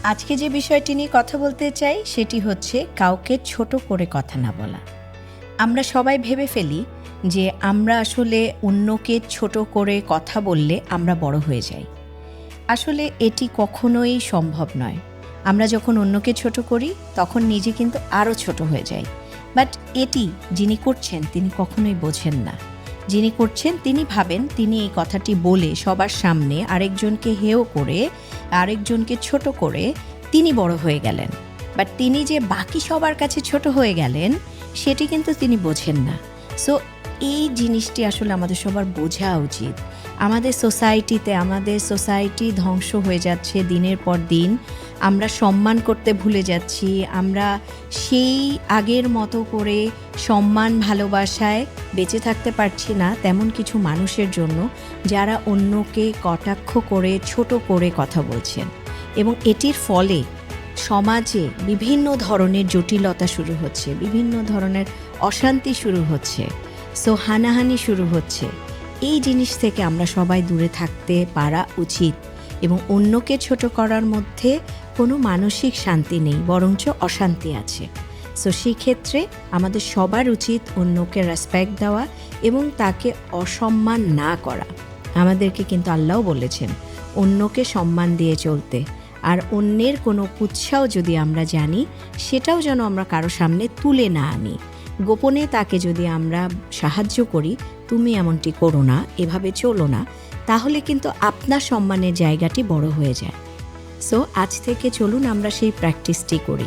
আজকে যে বিষয়টি নিয়ে কথা বলতে চাই সেটি হচ্ছে কাউকে ছোট করে কথা না বলা। আমরা সবাই ভেবে ফেলি যে আমরা আসলে অন্যকে ছোট করে কথা বললে আমরা বড় হয়ে যাই। আসলে এটি কখনোই সম্ভব নয়। আমরা যখন অন্যকে ছোট করি তখন নিজে কিন্তু আরও ছোট হয়ে যাই। বাট এটি যিনি করছেন তিনি কখনোই বোঝেন না। যিনি করছেন তিনি ভাবেন তিনি এই কথাটি বলে সবার সামনে আরেকজনকে হেয় করে, আরেকজনকে ছোট করে তিনি বড় হয়ে গেলেন। বাট তিনি যে বাকি সবার কাছে ছোট হয়ে গেলেন সেটি কিন্তু তিনি বোঝেন না। সো এই জিনিসটি আসলে আমাদের সবার বোঝা উচিত। আমাদের সোসাইটি ধ্বংস হয়ে যাচ্ছে দিনের পর দিন। আমরা সম্মান করতে ভুলে যাচ্ছি। আমরা সেই আগের মতো করে সম্মান ভালোবাসায় বেঁচে থাকতে পারছি না তেমন কিছু মানুষের জন্য, যারা অন্যকে কটাক্ষ করে ছোট করে কথা বলছেন। এবং এটির ফলে সমাজে বিভিন্ন ধরনের জটিলতা শুরু হচ্ছে, বিভিন্ন ধরনের অশান্তি শুরু হচ্ছে, সো হানাহানি শুরু হচ্ছে। এই জিনিস থেকে আমরা সবাই দূরে থাকতে পারা উচিত। এবং অন্যকে ছোট করার মধ্যে কোনো মানসিক শান্তি নেই, বরঞ্চ অশান্তি আছে। সো সেক্ষেত্রে আমাদের সবার উচিত অন্যকে রেসপেক্ট দেওয়া এবং তাকে অসম্মান না করা। আমাদেরকে কিন্তু আল্লাহও বলেছেন অন্যকে সম্মান দিয়ে চলতে। আর অন্যের কোনো কুৎসাও যদি আমরা জানি সেটাও যেন আমরা কারো সামনে তুলে না আনি। গোপনে তাকে যদি আমরা সাহায্য করি, তুমি এমনটি করো না, এভাবে চলো না, তাহলে কিন্তু আপনার সম্মানের জায়গাটি বড় হয়ে যায়। সো আজ থেকে চলুন আমরা সেই প্র্যাকটিসটি করি।